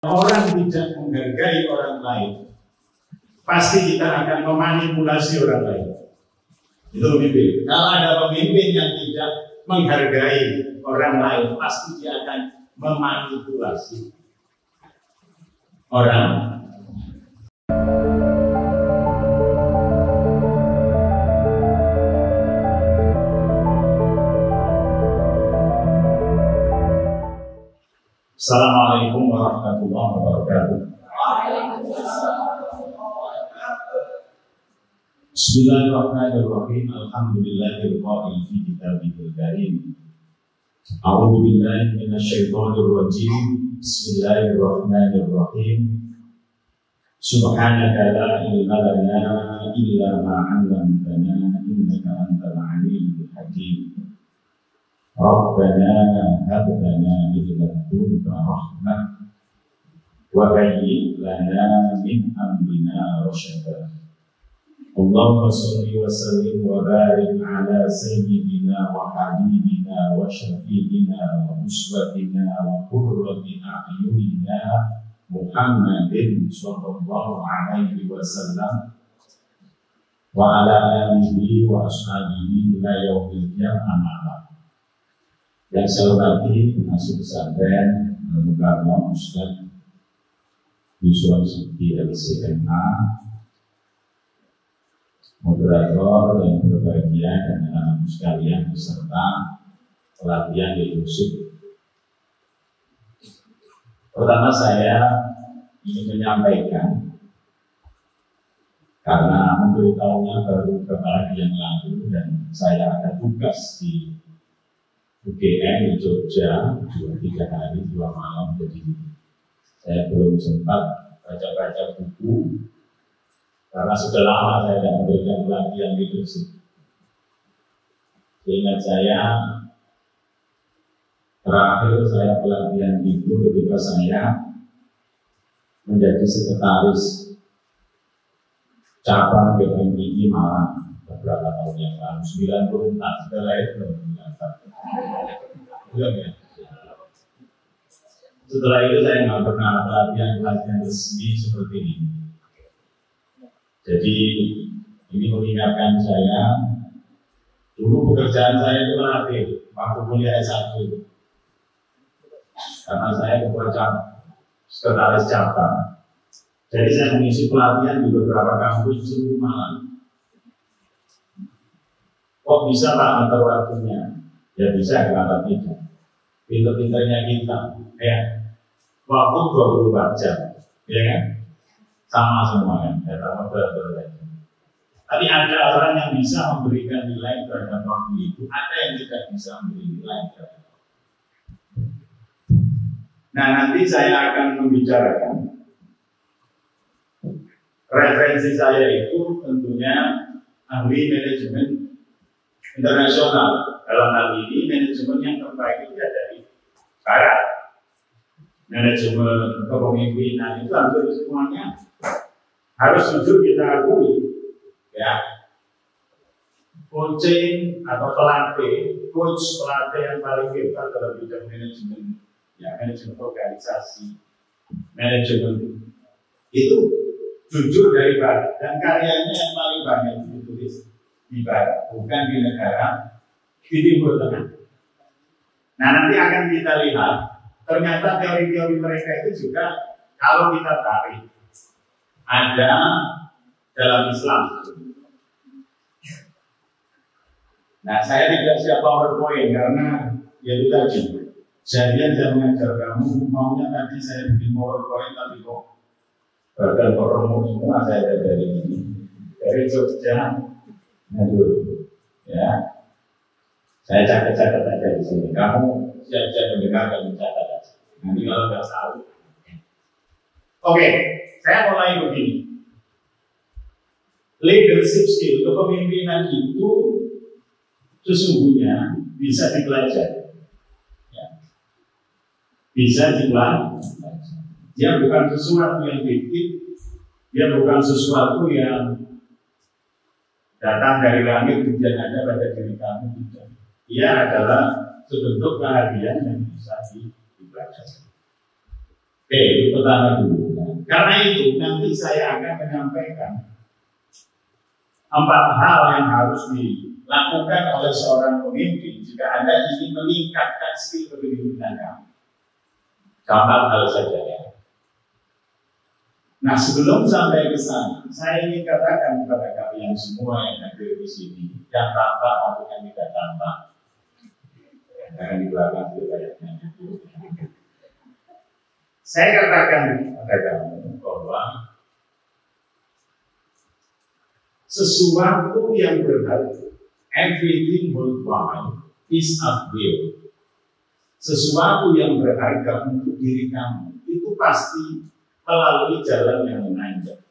orang tidak menghargai orang lain, pasti kita akan memanipulasi orang lain. Itu pemimpin. Kalau ada pemimpin yang tidak menghargai orang lain, pasti dia akan memanipulasi orang. Assalamualaikum warahmatullahi wabarakatuh. Bismillahirrahmanirrahim. Alhamdulillahil qa'il fi kitabihil karim. A'udzu billahi minasyaitonir rajim. Bismillahirrahmanirrahim. Subhanaka la ilma lana illa ma 'allamtana innaka antal 'alimul hakim. Rabbana hab lana min ladunka rahmah wa hayyi lana min amrina rasyada. Allahumma shalli wa sallim wa barik ala sayyidina wa habibina wa syafi'ina wa uswatina wa qurrati a'yunina Muhammadin sallallahu alaihi wasallam wa ala alihi wa ashabihi ila yaumil qiyamah. Yang saya hormati masuk pesantren Al-Mukarram Ustaz Yusuf Siti LCMA, moderator yang berbahagia dan anak-anak sekalian beserta pelatihan leadership. Pertama saya ingin menyampaikan, karena memberitahunya baru beberapa hari yang lalu dan saya ada tugas di UGM di Jogja 2-3 hari 2 malam, jadi saya belum sempat baca-baca buku karena sudah lama saya tidak memberikan pelatihan leadership. Seingat saya terakhir saya pelatihan itu ketika saya menjadi sekretaris cabang BMI Malang beberapa tahun yang lalu, 94 sudah lahir belum? Ya. Setelah itu saya nggak pernah pelatihan resmi seperti ini. Jadi ini mengingatkan saya, dulu pekerjaan saya itu melatih waktu kuliah S1. Karena saya ketua sekretaris cabang. Jadi saya mengisi pelatihan di beberapa kampus di seluruh Malang. Kok bisa Pak atur waktunya? Ya bisa, kenapa tidak? Pinter-pinternya kita, ya. Waktu 24 jam, ya kan? Sama semua kan, ya sama berat-berat. Tapi ada orang yang bisa memberikan nilai terhadap waktu itu, ada yang tidak bisa memberi nilai terhadap waktu. Nah, nanti saya akan membicarakan referensi saya itu tentunya ahli manajemen internasional. Dalam hal ini manajemen yang terbaik itu dari Barat. Manajemen kepemimpinan itu hampir semuanya harus jujur kita akui, ya. Coaching atau pelatih yang paling hebat dalam bidang manajemen, ya manajemen organisasi, manajemen itu jujur dari Barat, dan karyanya yang paling banyak ditulis di Barat, bukan di negara di Timur Tengah. Nah, nanti akan kita lihat ternyata teori-teori mereka itu juga kalau kita tarik ada dalam Islam. Nah, saya tidak siap PowerPoint karena ya itu tadi. Jadi saya mengajar kamu, maunya tadi saya bikin PowerPoint tapi kok bahkan promo semua saya dari ini, dari Jogja, aduh, ya. Saya catat-catat aja di sini. Kamu siap-siap mendengar dan mencatat aja. Nanti kalau nggak tahu. Oke, saya mulai begini. Leadership skill, kepemimpinan itu sesungguhnya bisa dipelajari. Ya. Bisa dipelajari. Dia bukan sesuatu yang fiktif, dia bukan sesuatu yang datang dari langit kemudian ada pada diri kamu, tidak. Ia adalah sebentuk keahlian yang bisa dipelajari. Oke, itu pertama dulu. Karena itu nanti saya akan menyampaikan 4 hal yang harus dilakukan oleh seorang pemimpin jika Anda ingin meningkatkan skill kepemimpinan kamu. 4 hal saja ya. Nah, sebelum sampai ke sana, saya ingin katakan kepada kalian semua yang hadir di sini, yang tambah maupun yang tidak tambah. Jangan di belakang itu kayaknya. Saya katakan kepada kamu bahwa sesuatu yang berharga, everything worthwhile is of will. Sesuatu yang berharga untuk diri kamu itu pasti melalui jalan yang menanjak.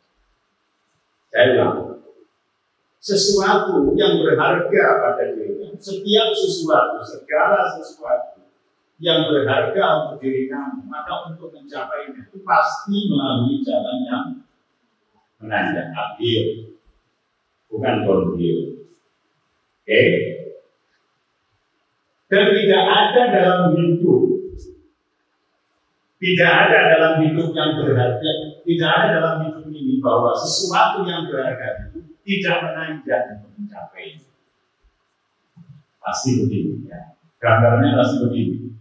Saya ulang, sesuatu yang berharga pada diri kamu, setiap sesuatu, segala sesuatu yang berharga untuk diri kamu, maka untuk mencapainya itu pasti melalui jalan yang menanjak, uphill, bukan downhill. Oke? Dan tidak ada dalam hidup yang berharga, tidak ada dalam hidup ini bahwa sesuatu yang berharga itu tidak menanjak untuk mencapainya. Pasti begini ya. Gambarnya pasti begini.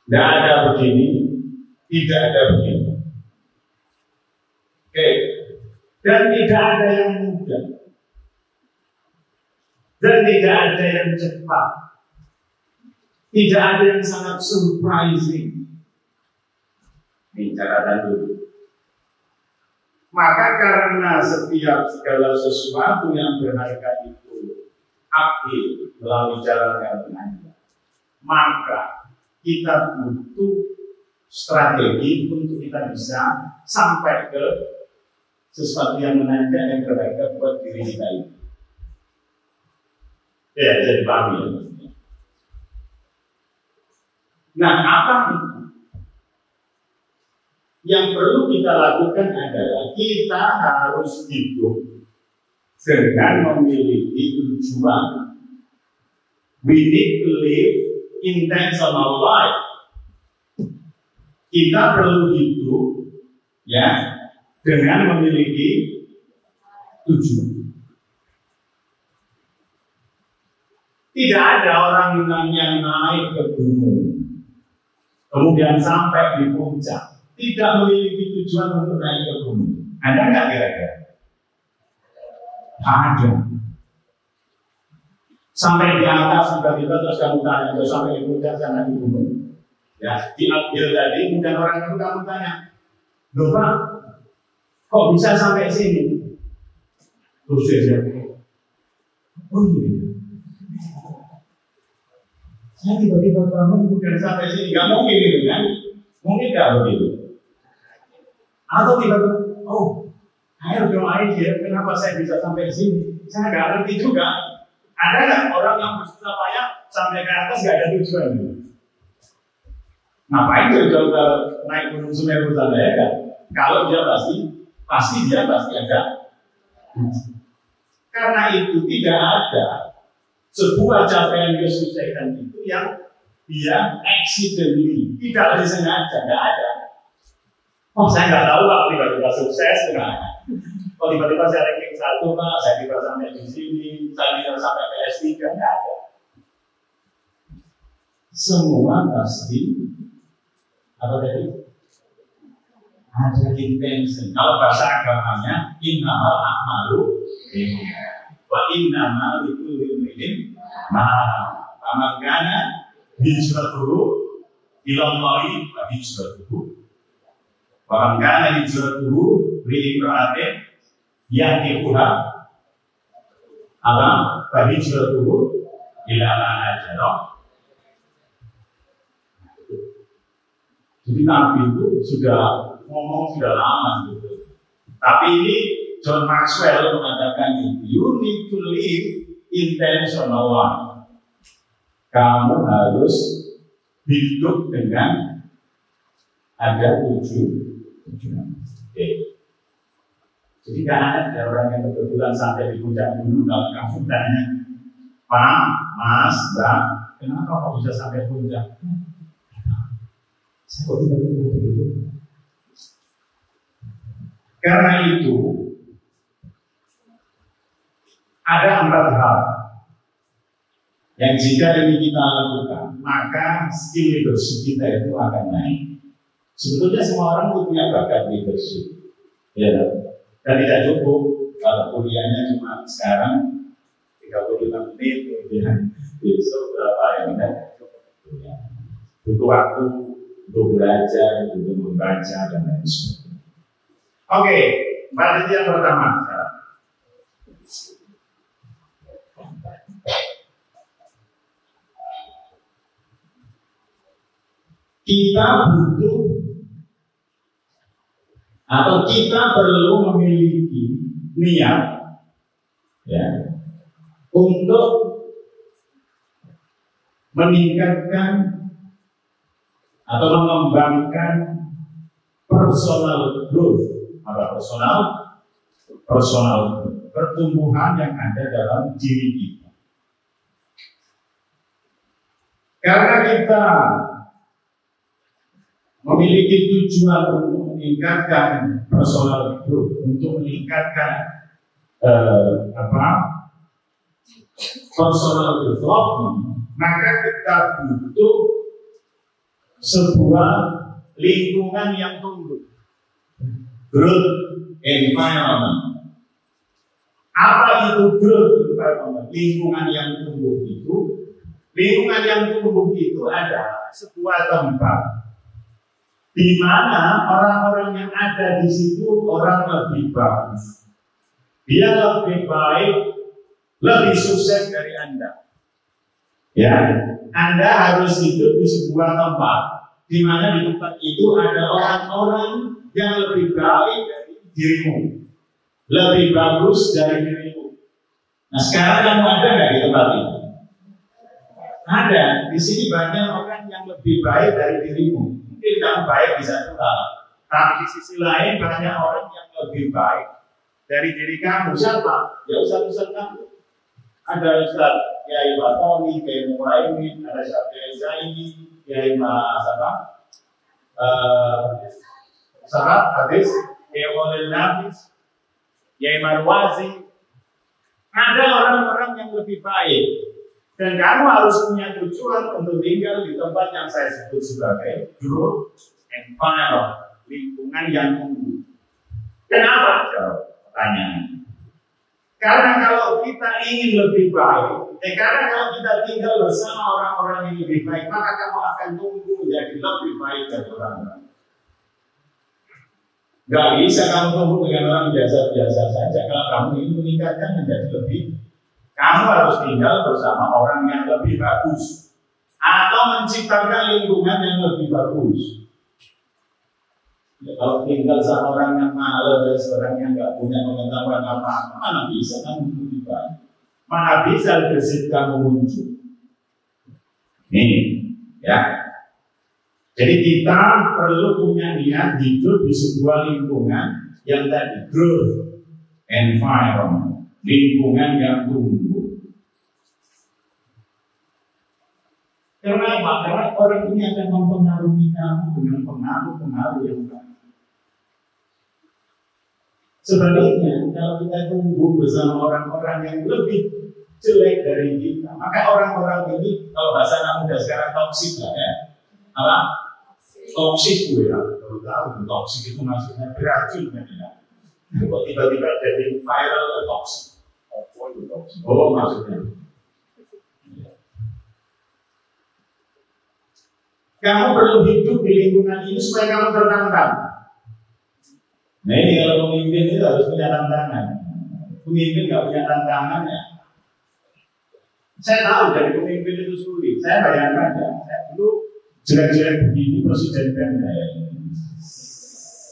Tidak ada begini, tidak ada begini. Oke. Dan tidak ada yang mudah. Dan tidak ada yang cepat. Tidak ada yang sangat surprising. Ini catatan dulu. Maka karena setiap segala sesuatu yang berharga itu uphill melalui jalan yang menanjak, maka kita butuh strategi untuk kita bisa sampai ke sesuatu yang menanjak yang berharga buat diri kita ini. Ya, jadi paham ya. Nah, apa itu? Yang perlu kita lakukan adalah kita harus hidup dengan memiliki tujuan. We need to live intentional life. Kita perlu hidup ya dengan memiliki tujuan. Tidak ada orang yang naik ke gunung kemudian sampai di puncak tidak memiliki tujuan untuk naik ke gunung. Ada nggak kira-kira? Ada. Sampai di atas tiba-tiba terus kamu tanya, terus sampai di puncak jangan di gunung. Ya, di uphill tadi kemudian orang itu kamu tanya, loh Pak, kok bisa sampai sini? Terus dia jawab, oh iya. Saya tiba-tiba bangun kemudian sampai sini, nggak mungkin itu kan? Mungkin nggak begitu? Atau tiba-tiba, oh, ayo doain ya, kenapa saya bisa sampai sini? Saya nggak ngerti juga. Ada nggak orang yang bersusah payah sampai ke atas nggak ada tujuan? Ngapain jauh-jauh naik gunung Semeru sana ya kan? Kalau dia pasti dia ada. Karena itu tidak ada sebuah capaian kesuksesan itu yang dia accidentally, tidak disengaja, nggak ada. Oh saya nggak tahu Pak, tiba-tiba sukses, enggak. Oh tiba-tiba saya ranking 1 Pak, saya bisa sampai di sini, saya bisa sampai PS3, nggak ada. Semua pasti apa tadi? Ada intention. Kalau bahasa agamanya, innamal a'malu wa innamal likulli imrin ma nawa. Hijratuhu ila Allahi wa hijratuhu. Wa kana hijratuhu li imra'atin yankihuha ala fa hijratuhu ila ma hajara. Jadi Nabi itu sudah ngomong sudah lama gitu. Tapi ini John Maxwell mengatakan you need to live intentional life. Kamu harus hidup dengan ada tujuan. Oke. Jadi kan ada orang yang kebetulan sampai di puncak gunung kalau kamu tanya, Pak, Mas, Mbak, kenapa kok bisa sampai puncak? Saya kok tidak begitu. Karena itu ada 4 hal yang jika ini kita lakukan, maka skill leadership kita itu akan naik. Sebetulnya semua orang punya bakat leadership, ya, dan tidak cukup kalau kuliahnya cuma sekarang 35 menit, kemudian besok berapa yang tidak cukup. Ya. Butuh waktu untuk belajar, untuk membaca dan lain sebagainya. Oke, materi yang pertama sekarang. Kita butuh atau kita perlu memiliki niat, ya, untuk meningkatkan atau mengembangkan personal growth. Apa personal pertumbuhan yang ada dalam diri kita. Karena kita memiliki tujuan untuk meningkatkan personal growth, untuk meningkatkan personal development, maka kita butuh sebuah lingkungan yang tumbuh, growth environment. Apa itu growth environment? Lingkungan yang tumbuh itu adalah sebuah tempat di mana orang-orang yang ada di situ orang lebih bagus. Dia lebih baik, lebih sukses dari Anda. Ya, Anda harus hidup di sebuah tempat di mana di tempat itu ada orang-orang yang lebih baik dari dirimu, lebih bagus dari dirimu. Nah, sekarang kamu ada nggak di tempat itu? Ada. Di sini banyak orang yang lebih baik dari dirimu. Mungkin kamu baik di satu hal, tapi di sisi lain banyak orang yang lebih baik dari diri kamu. Siapa? Ya Ustaz kamu. Ada Ustaz Kiai Batoni, Kiai Muhaimin, ada Kiai Zaini, Kiai Mas Hadis, Kiai Oleh Nafis, Kiai Marwazi. Ada orang-orang yang lebih baik. Dan kamu harus punya tujuan untuk tinggal di tempat yang saya sebut sebagai growth environment, lingkungan yang tumbuh. Kenapa? Jawab pertanyaan. Karena kalau kita ingin lebih baik, karena kalau kita tinggal bersama orang-orang yang lebih baik, maka kamu akan tumbuh menjadi lebih baik dari orang-orang. Gak bisa kamu tumbuh dengan orang biasa-biasa saja. Kalau kamu ingin meningkatkan menjadi lebih, kamu harus tinggal bersama orang yang lebih bagus atau menciptakan lingkungan yang lebih bagus. Ya, kalau tinggal sama orang yang malas, orang yang nggak punya pengetahuan apa-apa, mana bisa kamu lebih baik? Mana bisa leadership kamu muncul? Nih, ya. Jadi kita perlu punya niat hidup di sebuah lingkungan yang tadi growth environment, lingkungan yang tumbuh. Karena apa? Karena orang ini akan mempengaruhi kamu dengan pengaruh-pengaruh yang baik. Sebaliknya, kalau kita tumbuh bersama orang-orang yang lebih jelek dari kita, maka orang-orang ini, kalau bahasa anak muda sekarang toksik lah ya. Apa? Toksik ya. Kalau tahu toksik itu maksudnya beracun kan ya. Kok tiba-tiba jadi viral toksik. Oh maksudnya. Kamu perlu hidup di lingkungan ini supaya kamu tertantang. Nah ini kalau pemimpin itu harus punya tantangan. Pemimpin nggak punya tantangan ya. Saya tahu dari pemimpin itu sulit. Saya bayangkan ya. Saya dulu jelek-jelek begini presiden kan ya.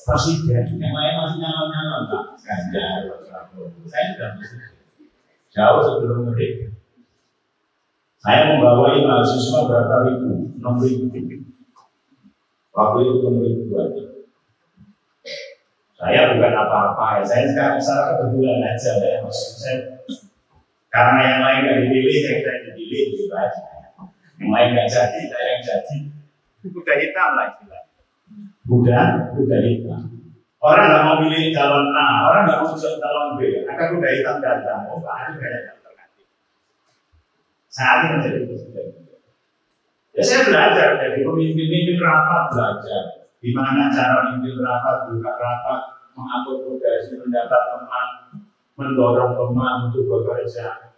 Presiden yang lain masih nyalon-nyalon Pak Ganjar. Saya sudah presiden. Jauh sebelum mereka. Saya membawai mahasiswa berapa ribu? 6.000. Waktu itu 6.000 aja. Saya bukan apa-apa ya. Saya sekarang secara kebetulan aja ya. Maksud saya karena yang lain nggak dipilih, saya dipilih gitu aja. Yang lain nggak jadi, saya yang jadi. Kuda hitam lah istilahnya. Kuda hitam. Orang nggak mau milih calon A, orang nggak mau calon B. Ada kuda hitam datang, oh Pak Anies kayak alternatif. Saat ini menjadi presiden. Ya saya belajar dari pemimpin rapat, belajar gimana cara memimpin rapat, buka rapat, mengatur progresi, mendapat teman, mendorong teman untuk bekerja,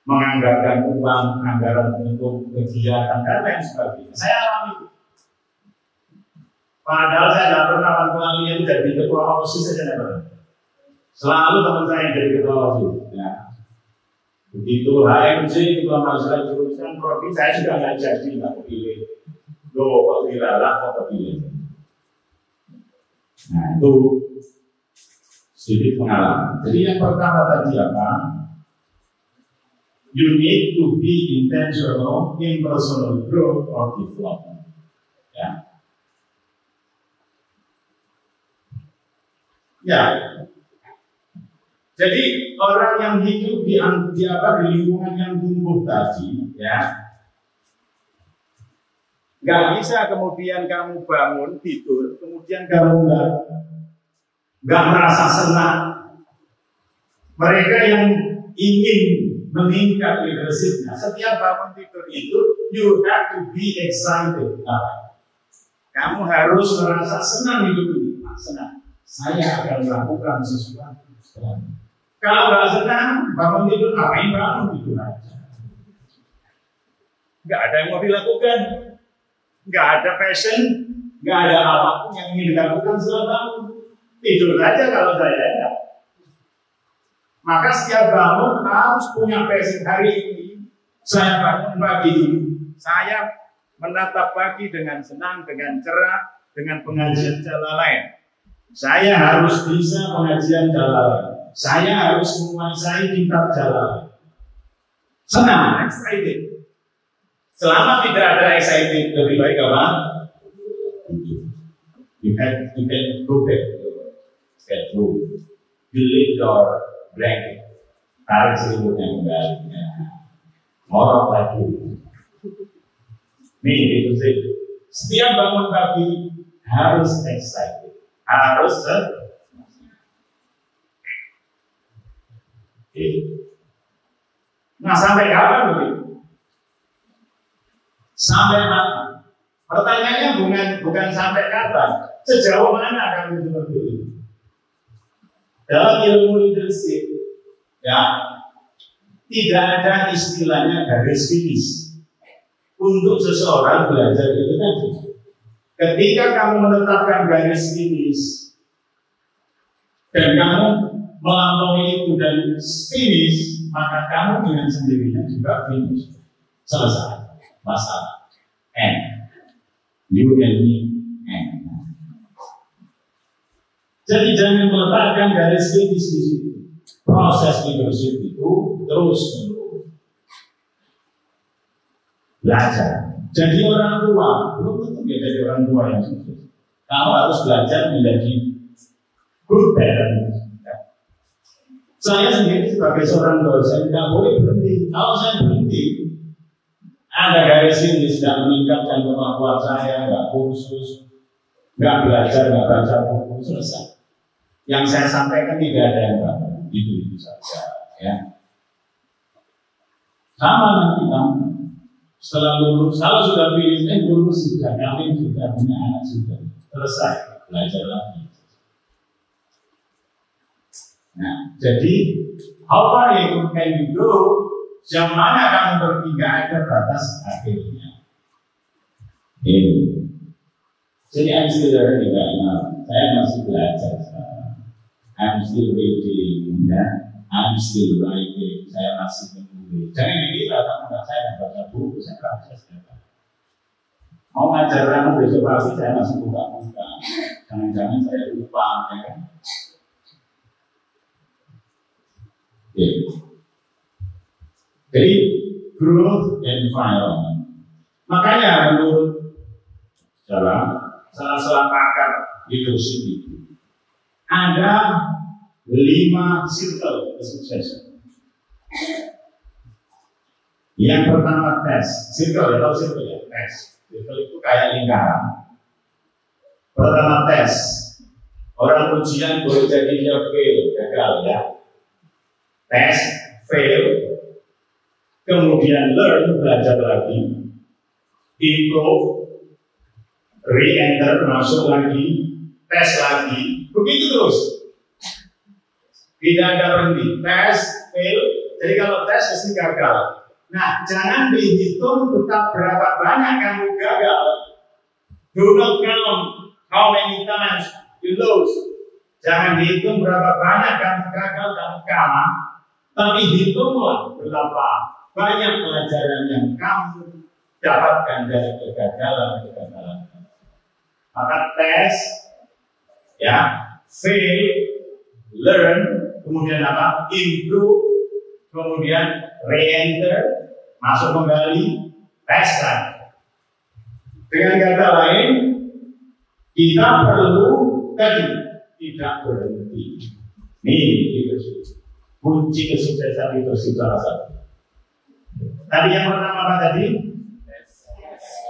menganggarkan uang, anggaran untuk kegiatan dan lain sebagainya. Saya alami itu. Padahal saya nggak pernah waktu itu jadi ketua OSIS saja pernah. Selalu teman saya yang jadi ketua OSIS. Ya. Begitu HMJ, ketua masalah jurusan prodi, saya juga nggak jadi, nggak kepilih. Loh, kok dilalah, kok kepilih. Nah itu sedikit pengalaman. Jadi yang pertama tadi apa? You need to be intentional in personal growth or development. Ya. Ya, jadi orang yang hidup di lingkungan yang tumbuh tadi, ya, nggak bisa kemudian kamu bangun tidur, kemudian kamu nggak merasa senang. Mereka yang ingin meningkat leadershipnya, setiap bangun tidur itu, you have to be excited. Kamu harus merasa senang hidup ini, senang. Saya akan melakukan sesuatu. Kalau nggak senang, bangun tidur, ngapain bangun tidur aja? Nggak ada yang mau dilakukan, nggak ada passion, nggak ada apapun yang ingin dilakukan setelah bangun. Tidur aja kalau saya ya. Maka setiap bangun harus punya passion. Hari ini saya bangun pagi, saya menatap pagi dengan senang, dengan cerah, dengan pengajian jalan lain. Saya harus bisa pengajian jalan. Saya harus menguasai tingkat jalan. Senang, excited. Selama tidak ada excited, lebih baik apa? You can go back to get through. Delete your blanket. Tarik selimutnya kembali. Morok lagi. Nih, itu sih. Setiap bangun pagi harus excited. Harus Nah sampai kapan begitu? Sampai mati. Pertanyaannya bukan sampai kapan, sejauh mana kamu seperti itu? Dalam ilmu leadership, ya tidak ada istilahnya garis finish untuk seseorang belajar itu tadi. Ketika kamu menetapkan garis finish dan kamu melampaui itu dan finish, maka kamu dengan sendirinya juga finish. Selesai masalah. End. You and me. End. Jadi jangan meletakkan garis finish di situ. Proses leadership itu terus menerus. Belajar. Jadi orang tua, belum tentu dia jadi orang tua yang sukses. Kamu harus belajar menjadi good parent. Saya sendiri sebagai seorang dosen tidak boleh berhenti. Kalau saya berhenti, ada garis ini tidak meningkatkan kemampuan saya, nggak kursus, nggak belajar, nggak baca buku, selesai. Yang saya sampaikan tidak ada yang baru. Itu saja. Ya. Sama nanti kamu. Setelah lulus, kalau sudah finish, lulus sudah, kawin sudah, punya anak sudah, selesai, belajar lagi. Nah, jadi how far you can go, yang mana kamu pergi, nggak ada batas akhirnya. Ini. Jadi I'm still learning right now. Saya masih belajar sekarang. I'm still reading, ya. I'm still writing. Saya masih menulis. Jangan dikira kamu saya baca buku, saya baca sekarang. Mau ngajar kamu besok pagi saya masih buka-buka. Jangan-jangan saya lupa, ya kan? Jadi growth environment. Makanya menurut salah pakar leadership itu ada 5 circle kesuksesan. Yang pertama tes, circle atau circle ya, tes. Circle itu kayak lingkaran. Pertama tes, Orang ujian boleh jadi dia fail, gagal ya. Tes, fail, kemudian learn, belajar lagi, improve, re-enter, masuk lagi, tes lagi, begitu terus. Tidak ada berhenti, tes, fail. Jadi kalau tes mesti gagal. Nah, jangan dihitung betapa berapa banyak kamu gagal. Do not count how many times you lose. Jangan dihitung berapa banyak kamu gagal, kamu kalah. Tapi hitunglah berapa banyak pelajaran yang kamu dapatkan dari kegagalan. Maka tes, ya, fail, learn, kemudian apa? Improve, kemudian re-enter, masuk kembali, tes lagi. Dengan kata lain, kita perlu tadi tidak berhenti. Nih, itu kunci kesuksesan itu salah satu. Tadi yang pertama apa tadi?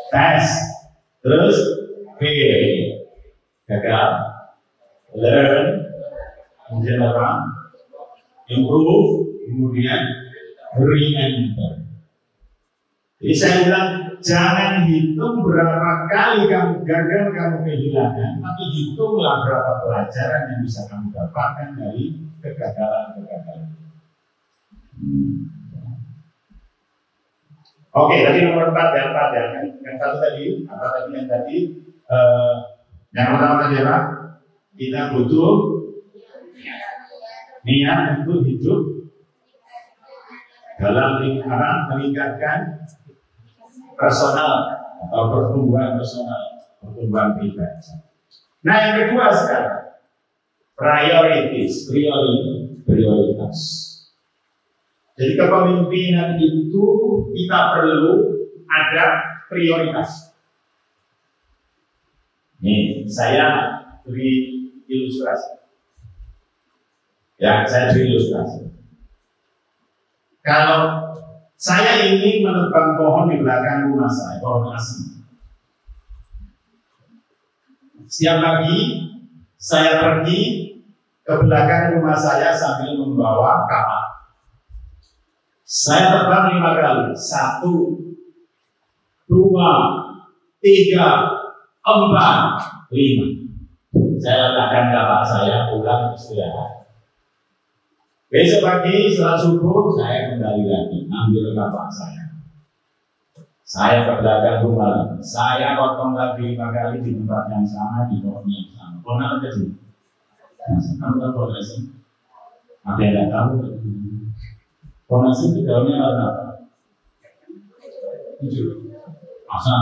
Tes. Terus fail, gagal, learn, kemudian apa? Improve, kemudian re-enter. Jadi saya bilang, jangan hitung berapa kali kamu gagal, kamu kehilangan, tapi hitunglah berapa pelajaran yang bisa kamu dapatkan dari kegagalan. Oke, tadi nomor 4 ya. Yang satu tadi, apa tadi yang tadi? Yang pertama tadi apa? Kita butuh niat untuk hidup dalam lingkaran meningkatkan personal atau pertumbuhan personal, pertumbuhan pribadi. Nah, yang kedua sekarang prioritas. Jadi kepemimpinan itu kita perlu ada prioritas. Nih, saya beri ilustrasi. Ya, saya beri ilustrasi. Kalau saya ingin menebang pohon di belakang rumah saya, pohon asli. Setiap pagi saya pergi ke belakang rumah saya sambil membawa kapak. Saya terbang 5 kali. 1, 2, 3, 4, 5. Saya letakkan kapak saya, pulang istirahat. Besok pagi setelah subuh saya kembali lagi ambil kapak saya. Saya ke belakang rumah lagi. Saya potong lagi 5 kali di tempat yang sama, di pohon yang sama. Pohon apa tadi? Kamu tahu pohon asli? Ada yang nggak tahu? Pohon asli itu daunnya warna apa? Hijau. Masa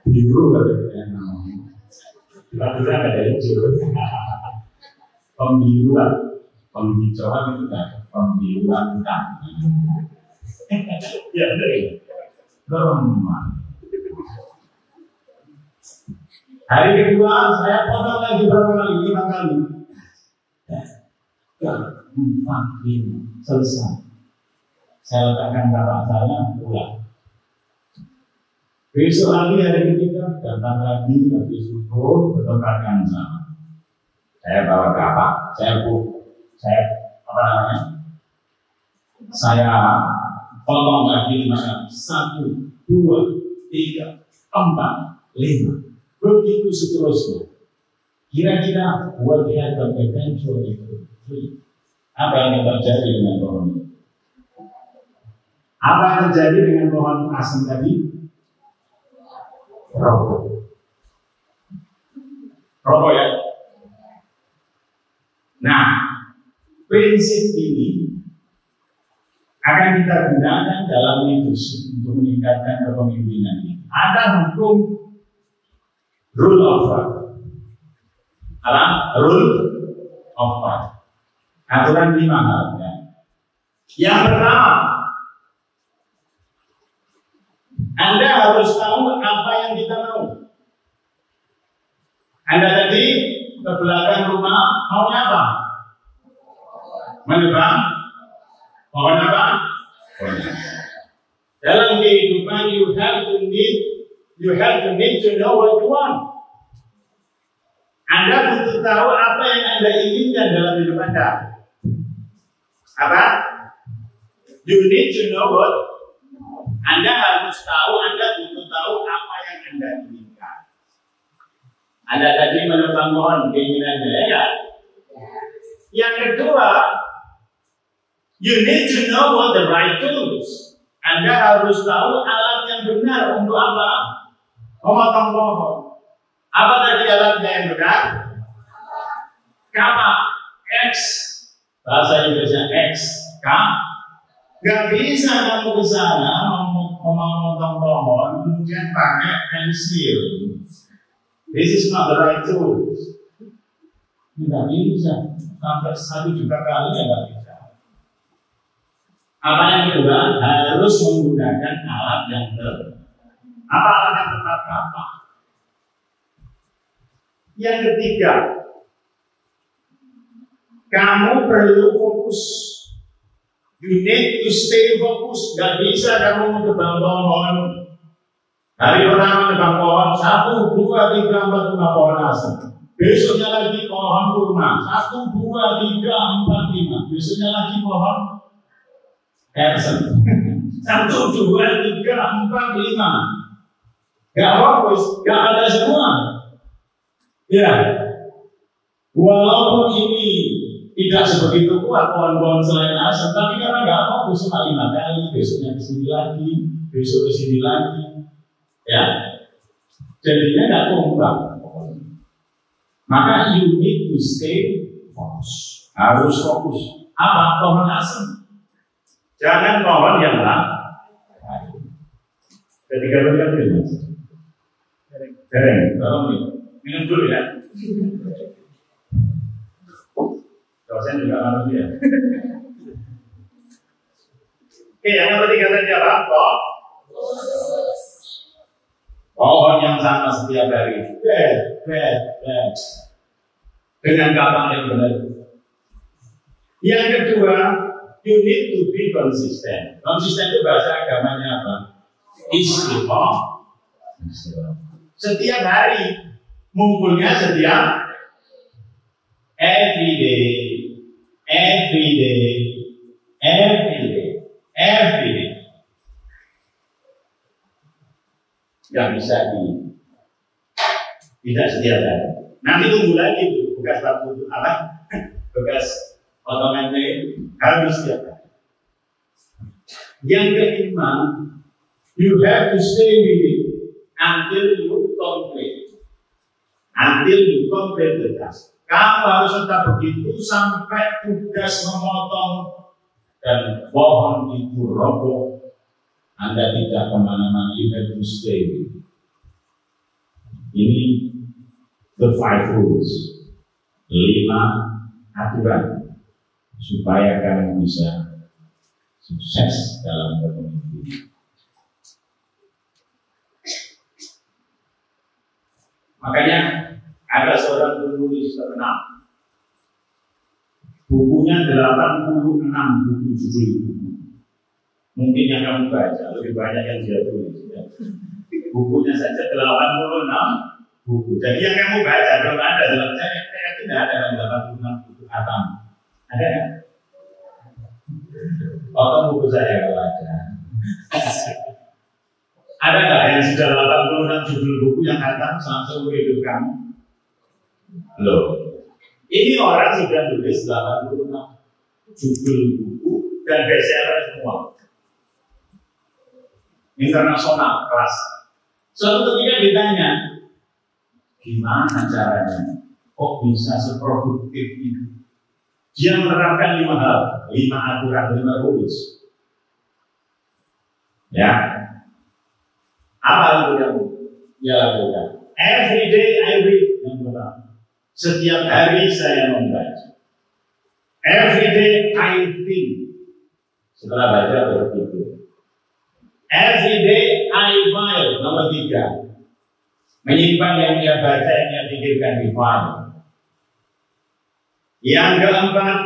biru katanya namanya. Tiba-tiba ada hijau. Pembiruan, penghijauan itu kan pembiruan hutan. Ya deh. Berempat. Hari kedua saya potong lagi berapa kali? 5 kali. 4, 5 selesai. Saya letakkan kapak saya pulang. Besok lagi hari ketiga datang lagi habis subuh ke tempat yang sama. Saya bawa kapak, saya potong lagi 5 kali. 1, 2, 3, 4, 5. Begitu seterusnya. Kira-kira what happened eventually apa yang terjadi dengan pohon ini? Apa yang terjadi dengan pohon asem tadi? Rokok ya. Nah, prinsip ini akan kita gunakan dalam leadership untuk meningkatkan kepemimpinan ini. Ada hukum rule of five. Rule of five. Aturan 5 hal ya. Yang pertama, Anda harus tahu apa yang kita mau. Anda tadi ke belakang rumah maunya apa? Menebang pohon apa? Dalam kehidupan you have to need to know what you want. Anda butuh tahu apa yang Anda inginkan dalam hidup Anda. Apa? You need to know what? Anda harus tahu, Anda butuh tahu apa yang Anda inginkan. Anda tadi menebang pohon keinginannya, ya? Yang kedua, you need to know what the right tools. Anda harus tahu alat yang benar untuk apa? Memotong pohon. Apa tadi alatnya yang benar? Kama, X. Bahasa Inggrisnya X. Gak bisa kamu ke sana memotong pohon kemudian pakai pensil. This is not the right tool. Tidak bisa. Sampai 1 juta kali ya nggak bisa. Apa yang kedua? Harus menggunakan alat yang tepat. Apa alat yang tepat? Apa? Yang ketiga, kamu perlu fokus. You need to stay fokus. Gak bisa kamu menebang pohon. Hari pertama menebang pohon 1, 2, 3, 4, 5 pohon asam. Besoknya lagi pohon kurma 1, 2, 3, 4, 5. Besoknya lagi pohon Ersen 1, 2, 3, 4, 5. Gak fokus, gak ada semua. Ya, walaupun ini tidak sebegitu kuat pohon-pohon selain asam, tapi karena nggak fokus cuma 5 kali, besoknya ke sini lagi, besok ke sini lagi, ya, jadinya nggak tumbang. Maka you need to stay fokus, harus fokus. Apa? Pohon asam. Jangan pohon yang lain. Ketika benar benar. Kering, tolong minum dulu ya. Dosen juga manusia. Oke, yang ketiga tadi apa? Pohon yang sama setiap hari. Dengan kapan yang benar. Yang kedua, you need to be consistent. Konsisten itu bahasa agamanya apa? Istiqomah. Setiap hari, ngumpulnya setiap every day. Gak bisa tidak setiap hari. Nanti tunggu lagi tuh bekas waktu apa? Bekas otomatis harus setiap hari. Yang kelima, you have to stay with it until you complete. Until you complete the task. Kamu harus tetap begitu sampai tugas memotong dan pohon itu roboh. Anda tidak kemana-mana, you have to stay with it. Ini the 5 rules, 5 aturan supaya kamu bisa sukses dalam berpemimpin. Makanya ada seorang penulis terkenal, bukunya 86 buku judul buku. Mungkin yang kamu baca lebih banyak yang dia tulis. Ya. Bukunya saja 86 buku. Jadi yang kamu baca belum ada dalam saya tidak ada dalam 86 buku Atam. Ada ya? Potong buku saya kalau ada. Ada nggak yang sudah 86 judul buku yang Atam selama seumur hidup kamu? Loh, ini orang sudah tulis 86 judul buku dan bestseller semua. Internasional kelas. Suatu ketika ditanya, gimana caranya? Kok bisa seproduktif itu? Dia menerapkan 5 hal, 5 aturan, 5 rules. Ya, apa itu yang dia lakukan? Every day I read. Yang pertama, setiap hari saya membaca. Every day I think. Setelah baca berpikir. Every day I file. Nomor 3, menyimpan yang dia baca, yang dia pikirkan di file. Yang keempat,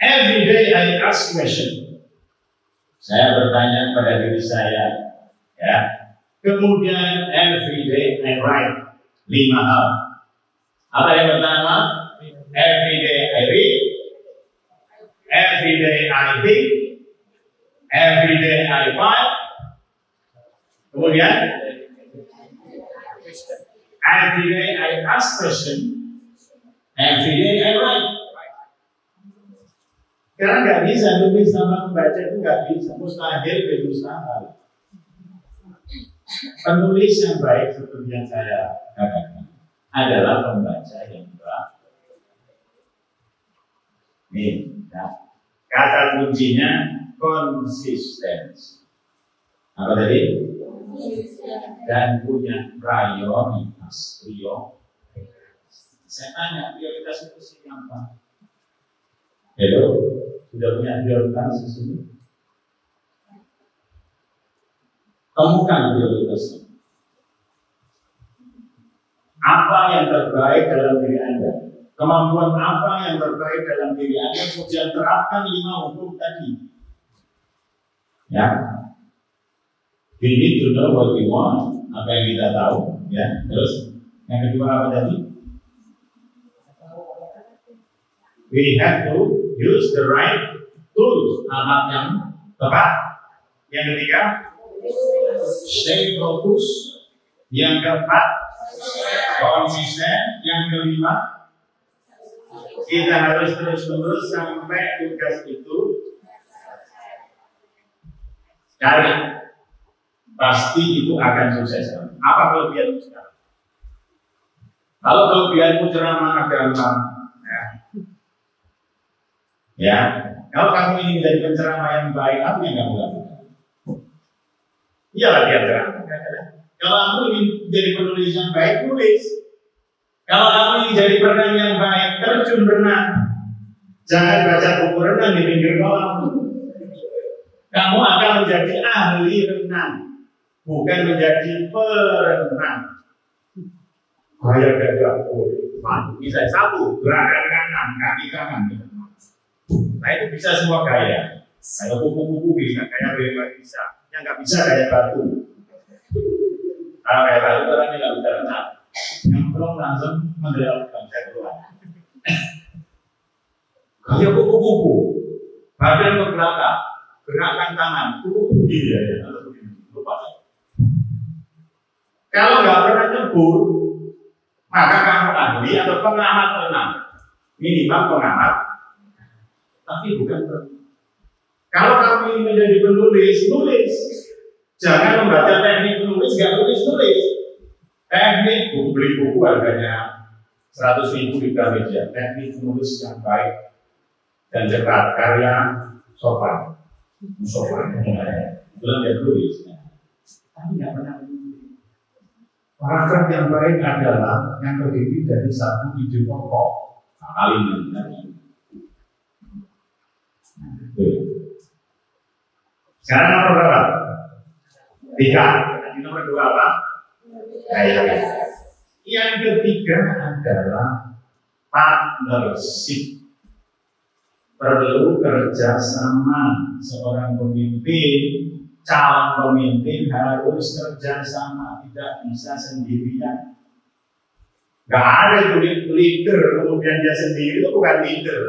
every day I ask question. Saya bertanya pada diri saya, ya. Kemudian every day I write 5 hal. Apa yang pertama? Every day I read, every day I think, every day I fight. Kemudian, every day I ask question, every day I write. Karena nggak bisa nulis sama membaca itu nggak bisa, mustahil dan mustahil. Penulis yang baik seperti yang saya katakan adalah pembaca yang baik. Nih, ya. Kata kuncinya konsistensi. Apa tadi? Dan punya prioritas. Saya tanya prioritas itu sih apa? Hello, sudah punya prioritas di sini? Temukan prioritasnya. Apa yang terbaik dalam diri Anda? Kemampuan apa yang terbaik dalam diri Anda? Kemudian terapkan 5 hukum tadi. Ya, we need to know what we want. Apa yang kita tahu. Ya, terus yang kedua apa tadi? We have to use the right tools, alat yang tepat. Yang ketiga, stay focus. Yang keempat, konsisten. Yang kelima, kita harus terus-menerus sampai tugas itu cari. Pasti itu akan sukses. Apa kelebihanmu sekarang? Kalau kelebihanmu ceramah agama, ya, kalau kamu ingin menjadi penceramah yang baik, apa yang kamu lakukan? Iya latihan ceramah. Kalau kamu ingin jadi penulis yang baik, tulis. Kalau kamu ingin jadi berenang yang baik, terjun berenang. Jangan baca buku renang di pinggir kolam. Kamu akan menjadi ahli renang, bukan menjadi perenang. Kayak gajah, bisa satu gerakan kanan, kaki kanan. Nah itu bisa semua gaya. Kayak kupu-kupu bisa, kayak bebek bisa. Yang nggak bisa kayak batu. Kalau kayak batu orang nggak bisa renang. Yang belum langsung mendelapkan saya keluar. Kayak kupu-kupu, badan ke belakang, gerakan tangan, kupu-kupu dia ya. Lupa. Kalau nggak pernah nyebur, maka kamu ahli atau pengamat renang. Minimal pengamat. Tapi bukan penulis. Kalau kamu ingin menjadi penulis, tulis. Jangan membaca teknik penulis, nggak tulis. Teknik, beli buku harganya 100.000 di Gramedia. Teknik penulis yang baik dan cepat, karya sopan. Belum dia tulis. Tapi nggak pernah menulis. Paragraf yang baik adalah yang terdiri dari satu ide pokok. Kalimat. Sekarang nomor berapa? 3. Nomor 2 apa? Yang ketiga adalah partnership. Perlu kerjasama. Seorang pemimpin, calon pemimpin harus kerjasama, tidak bisa sendirian. Gak ada leader kemudian dia sendiri, itu bukan leader.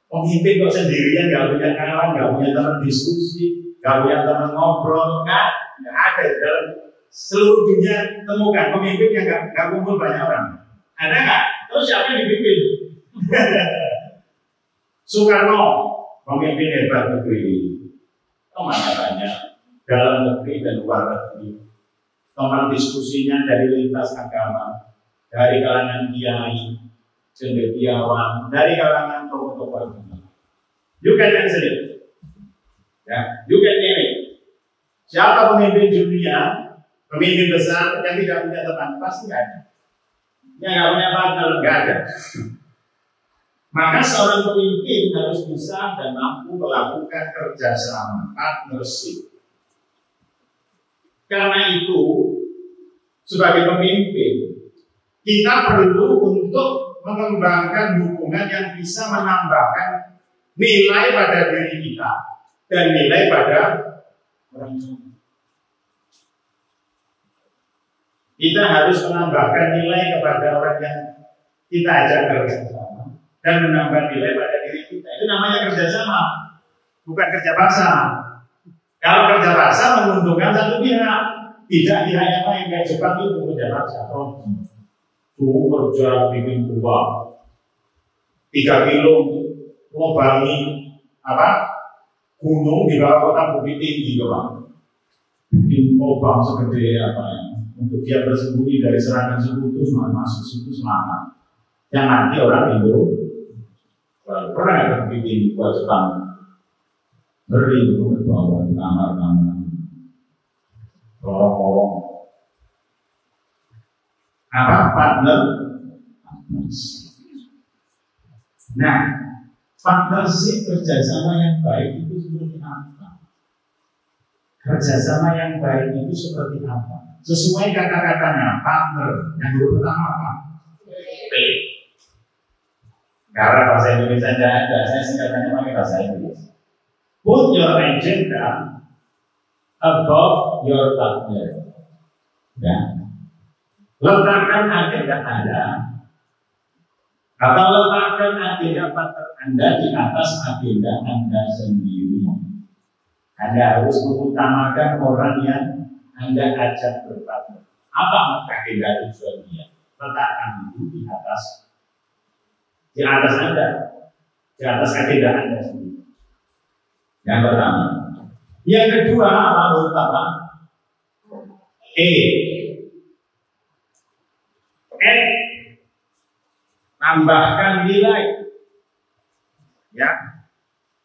Pemimpin kok sendirian, gak punya kawan, gak punya teman diskusi, gak punya teman ngobrol, nggak ada dalam seluruh dunia. Temukan pemimpin yang gak kumpul banyak orang. Ada nggak? Terus siapa yang dipimpin? Soekarno, pemimpin hebat negeri. Teman banyak dalam negeri dan luar negeri. Teman diskusinya dari lintas agama, dari kalangan kiai, cendekiawan, dari kalangan tokoh-tokoh agama. You can answer it. Ya, you can name it. Siapa pemimpin dunia, pemimpin besar yang tidak punya teman? Pasti ada. Yang nggak punya partner, nggak ada. Maka seorang pemimpin harus bisa dan mampu melakukan kerjasama, partnership. Karena itu, sebagai pemimpin, kita perlu untuk mengembangkan hubungan yang bisa menambahkan nilai pada diri kita dan nilai pada orang lain. Kita harus menambahkan nilai kepada orang yang kita ajak kerjasama dan menambah nilai pada diri kita. Itu namanya kerjasama, bukan kerja paksa. Kalau kerja paksa menguntungkan satu pihak, tidak pihak yang lain. Kayak Jepang itu kerja paksa. Tuh kerja bikin uang 3 kilo ngobangi gunung di bawah kota Bukit Tinggi, bikin lubang segede untuk dia bersembunyi dari serangan sekutu, masuk situ selamat. Yang nanti orang Indo pernah ada Bukit buat Jepang beri itu ke bawah kamar-kamar lorong-lorong partner. Nah, partnership kerjasama yang baik itu seperti apa? Kerjasama yang baik itu seperti apa? Sesuai kata-katanya, partner. Yang dulu pertama apa? P. Karena bahasa Indonesia tidak ada, saya singkatannya pakai bahasa Inggris. Put your agenda above your partner. Ya. Letakkan agenda Anda atau letakkan agenda partner Anda di atas agenda Anda sendiri. Anda harus mengutamakan orang yang Anda ajak berpartner. Apa agenda tujuannya? Letakkan itu di atas Anda, di atas agenda Anda sendiri. Yang pertama. Yang kedua apa menurut Bapak? Tambahkan nilai, ya,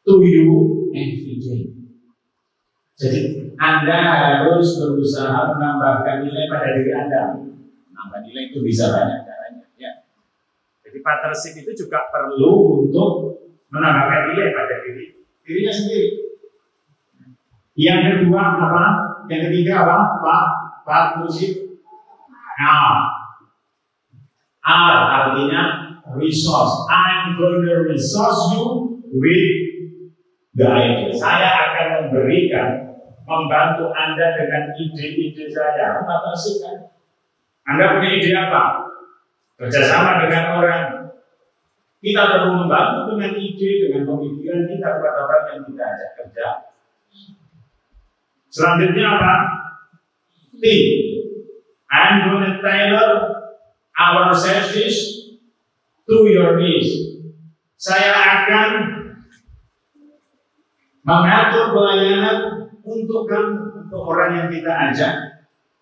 to you every day. Jadi Anda harus berusaha menambahkan nilai pada diri Anda. Menambah nilai itu bisa banyak caranya, ya. Jadi partnership itu juga perlu untuk menambahkan nilai pada dirinya sendiri. Yang kedua apa? Yang ketiga apa? Partnership. R artinya resource. I'm going to resource you with the idea. Saya akan membantu Anda dengan ide-ide saya. Partnership kan? Anda punya ide apa? Kerjasama dengan orang. Kita perlu membantu dengan ide, dengan pemikiran kita kepada orang yang kita ajak kerja. Selanjutnya apa? T. I'm going to tailor our service to your needs. Saya akan mengatur pelayanan untuk kamu, untuk orang yang kita ajak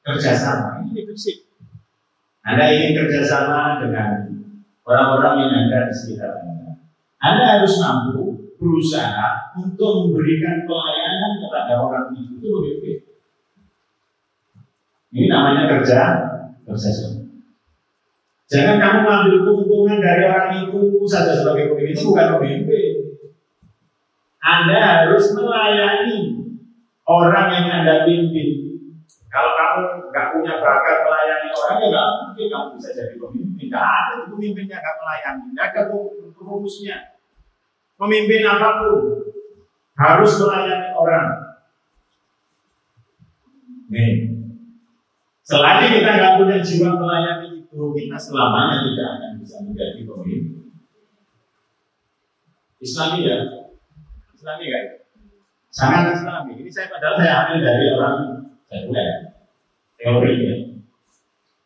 kerjasama. Ini prinsip. Anda ingin kerjasama dengan orang-orang yang ada di sekitar Anda. Anda harus mampu berusaha untuk memberikan pelayanan kepada orang itu lebih baik. Ini namanya kerjasama. Jangan kamu mengambil keuntungan dari orang itu saja sebagai pemimpin, itu bukan pemimpin. Anda harus melayani orang yang Anda pimpin. Kalau kamu nggak punya bakat melayani orang, ya nggak mungkin kamu bisa jadi pemimpin. Nggak ada pemimpinnya nggak melayani, nggak ada rumusnya. Pemimpin apapun harus melayani orang. Nih, selagi kita nggak punya jiwa melayani itu, kita selamanya tidak akan bisa menjadi pemimpin. Islami ya, Islami guys, sangat Islami. Ini saya ambil dari orang saya teorinya.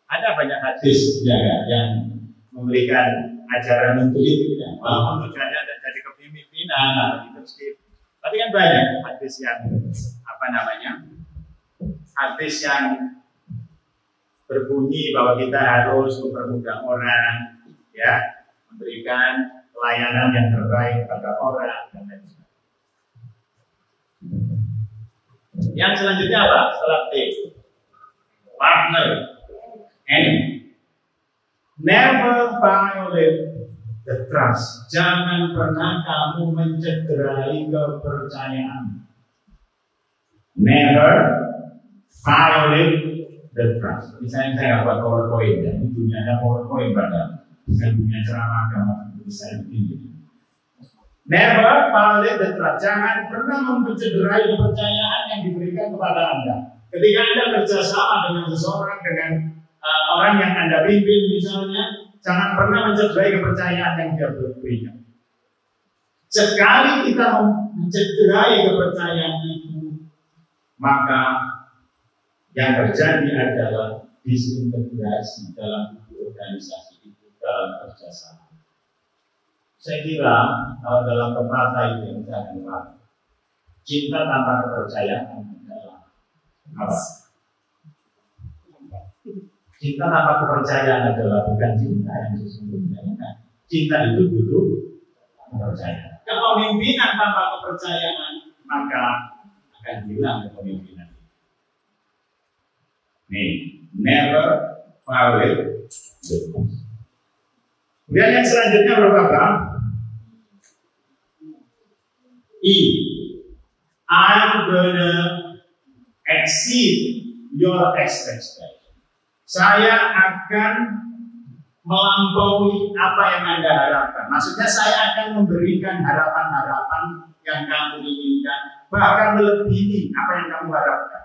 Ada banyak hadis yang memberikan ajaran untuk itu. Ya. Walaupun tujuannya ada jadi kepemimpinan atau leadership, tapi kan banyak hadis yang hadis yang berbunyi bahwa kita harus mempermudah orang, ya, memberikan pelayanan yang terbaik kepada orang dan lain sebagainya. Yang selanjutnya apa? Setelah T, partner. N, never violate the trust. Jangan pernah kamu mencederai kepercayaan. Never violate the trust. Misalnya saya buat PowerPoint, ya. Ini dunianya PowerPoint pada, bukan dunia ceramah agama seperti saya begini. Never violate the trust. Jangan pernah mencederai kepercayaan yang diberikan kepada Anda. Ketika Anda kerjasama dengan seseorang, dengan orang yang Anda pimpin misalnya, jangan pernah mencederai kepercayaan yang dia berikan. Sekali kita mencederai kepercayaan itu, maka yang terjadi adalah disintegrasi dalam organisasi itu, dalam kerjasama. Saya kira kalau dalam pepatah itu yang saya dengar, cinta tanpa kepercayaan adalah apa? Cinta tanpa kepercayaan adalah bukan cinta yang sesungguhnya. Cinta itu butuh kepercayaan. Kepemimpinan tanpa kepercayaan maka akan hilang kepemimpinan. Nih, never violate the rules. Kemudian yang selanjutnya berapa? I'm gonna exceed your expectation. Saya akan melampaui apa yang Anda harapkan. Maksudnya saya akan memberikan harapan-harapan yang kamu inginkan, bahkan melebihi apa yang kamu harapkan.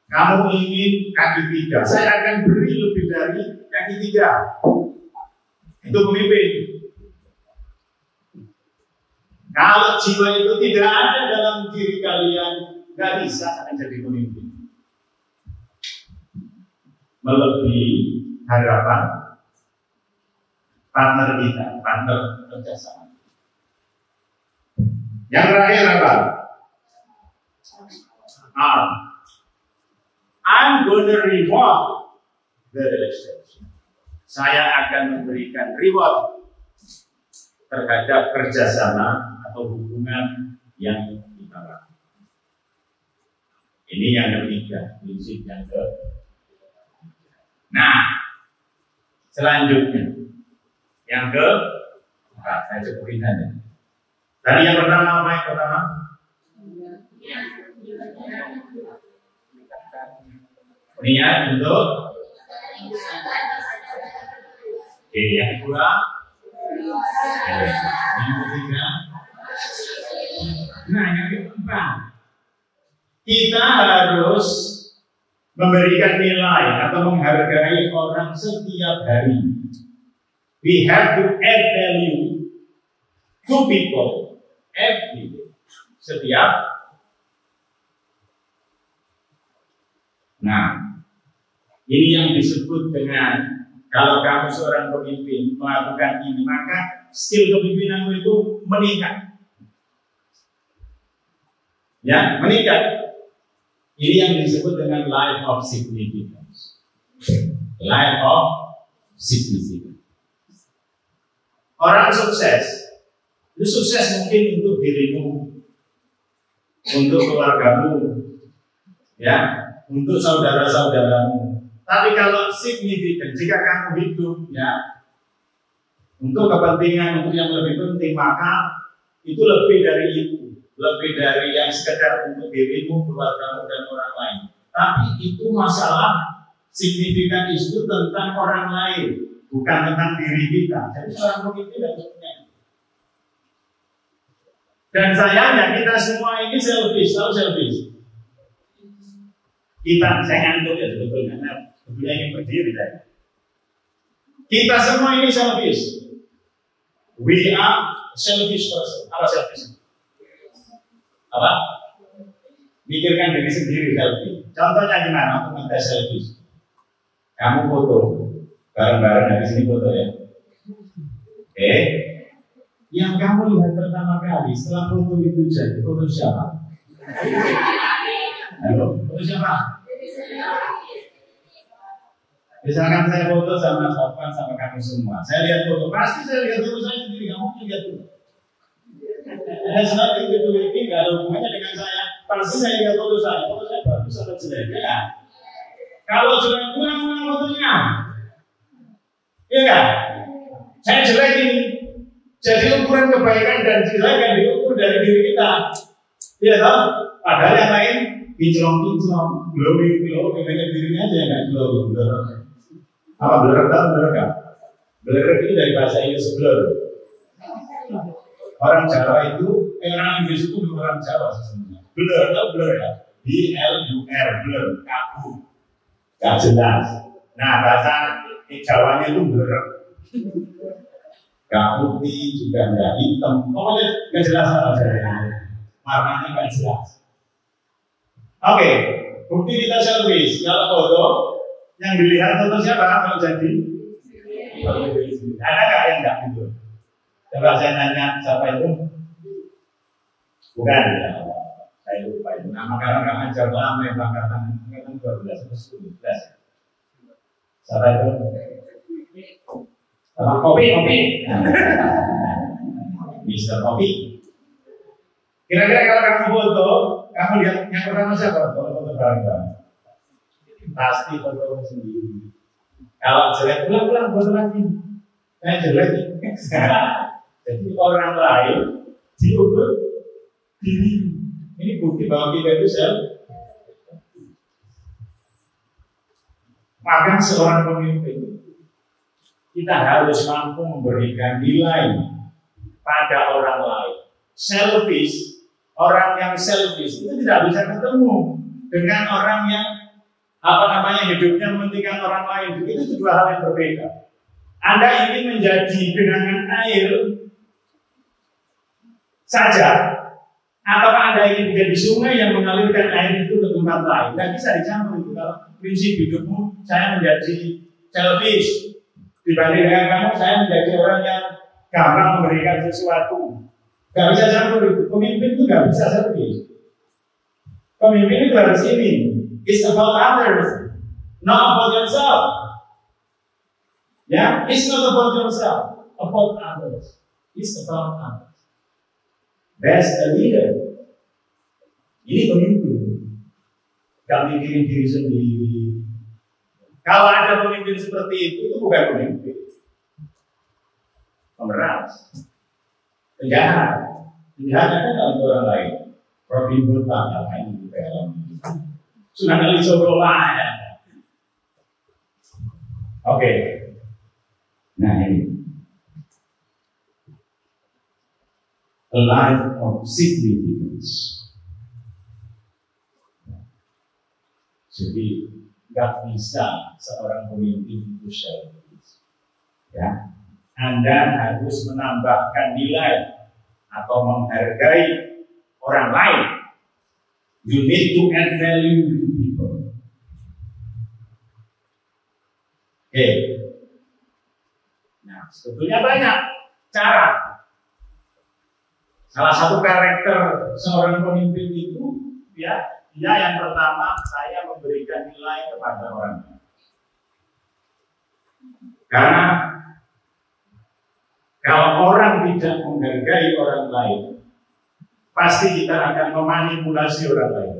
Kamu ingin kaki 3, saya akan beri lebih dari kaki 3. Itu pemimpin. Kalau jiwa itu tidak ada dalam diri kalian, nggak bisa menjadi pemimpin. Melebihi harapan partner kita, partner kerjasama. Yang terakhir apa? I'm gonna reward the relationship. Saya akan memberikan reward terhadap kerjasama atau hubungan yang kita lakukan. Ini yang ketiga, prinsip yang ke. Nah, selanjutnya yang ke, saya ceputin aja. Tadi yang pertama apa yang pertama? Niat untuk. Oke, yang kedua. Yang ketiga. Nah, yang keempat, kita harus memberikan nilai atau menghargai orang setiap hari. We have to add value to people every day. Setiap. Nah, ini yang disebut dengan kalau kamu seorang pemimpin melakukan ini, maka skill kepemimpinanmu itu meningkat. Ya, meningkat. Ini yang disebut dengan life of significance. Life of significance. Orang sukses, itu sukses mungkin untuk dirimu, untuk keluargamu, ya, untuk saudara-saudaramu. Tapi kalau signifikan, jika kamu hidup, ya, untuk kepentingan, untuk yang lebih penting, maka itu lebih dari itu. Lebih dari yang sekedar untuk dirimu, keluargamu, dan orang lain. Tapi itu masalah signifikan itu tentang orang lain, bukan tentang diri kita. Jadi seorang pemimpin harus punya. Dan sayangnya kita semua ini selfish, tahu selfish. Saya ngantuk ya sebetulnya ingin berdiri saya. Kita semua ini selfish. We are selfish person. Apa selfish? Apa? Mikirkan diri sendiri selfie. Contohnya gimana untuk ngetes selfie? Kamu foto bareng-bareng habis ini foto ya. Oke. Yang kamu lihat pertama kali setelah foto itu jadi foto siapa? Halo, foto siapa? Misalkan saya foto sama Sofwan sama kamu semua. Saya lihat foto, pasti saya lihat foto saya sendiri. Kamu lihat dulu. Dan saat itu ini nggak ada hubungannya dengan saya. Pasti saya lihat foto saya bagus atau jelek ya. Kalau sudah kurang fotonya, iya kan? Saya jelek ini. Jadi ukuran kebaikan dan kejelekan diukur dari diri kita. Iya toh? Padahal yang lain kinclong, glowing, hanya dirinya aja yang nggak glowing. Apa blur kan? Blur itu dari bahasa Inggris blur. Orang Jawa itu, orang Inggris itu orang Jawa sesungguhnya. Blur ya, BLUR, blur, kabur, gak jelas. Nah, bahasa Jawanya itu berek. Gak putih juga nggak hitam. Pokoknya nggak jelas aja. Warnanya nggak jelas. Oke, bukti kita selfish. Kalau foto yang dilihat foto siapa? Kalau jadi ada nggak yang nggak gitu? Coba saya nanya siapa itu? Bukan ya. Saya lupa itu nama karena nggak ngajar lama yang angkatan 12 atau 11. Siapa itu? Kopi. Mister Kopi. Kira-kira kalau kamu foto, kamu lihat yang pertama siapa? Foto bareng-bareng. Pasti foto sendiri. Kalau jelek, pulang foto lagi. Saya jelek. Jadi orang lain diukur diri. Ini bukti bahwa kita itu maka seorang pemimpin kita harus mampu memberikan nilai pada orang lain. Selfish, orang yang selfish itu tidak bisa ketemu dengan orang yang hidupnya mementingkan orang lain. Itu dua hal yang berbeda. Anda ingin menjadi genangan air saja, atau Anda ingin menjadi sungai yang mengalirkan air itu ke tempat lain? Tidak bisa dicampur itu. Kalau prinsip hidupmu, saya menjadi selfish dibanding dengan kamu, saya menjadi orang yang gampang memberikan sesuatu. Gak bisa campur itu. Pemimpin itu gak bisa selfish. Pemimpin itu harus ini. It's about others, not about yourself. Ya, it's not about yourself, about others. It's about others. That's the leader. Ini pemimpin. Gak mikirin diri sendiri. Kalau ada pemimpin seperti itu bukan pemimpin. Pemeras. Penjahat. Penjahat kan kalau orang lain. Robin Hood apa ini di film. Sunan Kalijogo ya. Oke. Nah ini. A life of significance. Jadi nggak bisa seorang pemimpin itu selfish. Ya, Anda harus menambahkan nilai atau menghargai orang lain. You need to add value to people. Oke. Nah, sebetulnya banyak cara. Salah satu karakter seorang pemimpin itu, ya, dia yang pertama, saya memberikan nilai kepada orang lain. Karena kalau orang tidak menghargai orang lain, pasti kita akan memanipulasi orang lain.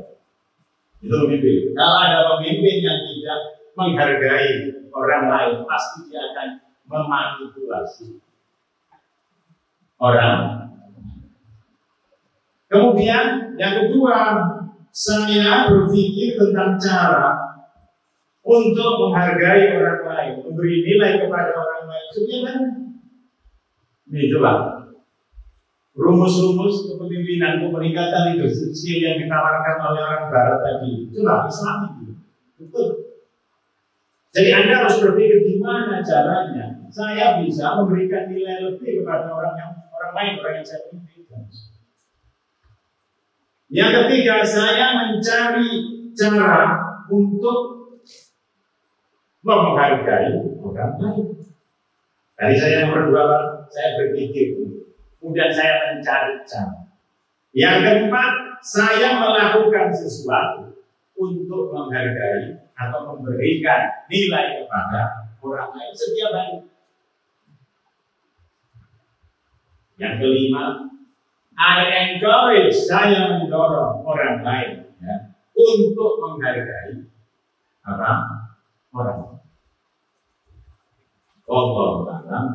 Itu pemimpin. Kalau ada pemimpin yang tidak menghargai orang lain, pasti dia akan memanipulasi orang. Kemudian yang kedua, saya berpikir tentang cara untuk menghargai orang lain, memberi nilai kepada orang lain. Sebenarnya ini coba rumus-rumus kepemimpinan, peningkatan leadership skill yang ditawarkan oleh orang Barat tadi. Coba Islam itu, betul. Jadi Anda harus berpikir gimana caranya saya bisa memberikan nilai lebih kepada orang lain, orang yang saya pimpin. Yang ketiga, saya mencari cara untuk menghargai orang lain. Tadi saya nomor 2, saya berpikir, kemudian saya mencari cara. Yang keempat, saya melakukan sesuatu untuk menghargai atau memberikan nilai kepada orang lain setiap hari. Yang kelima, I encourage, saya mendorong orang lain ya, untuk menghargai orang. Allah Ta'ala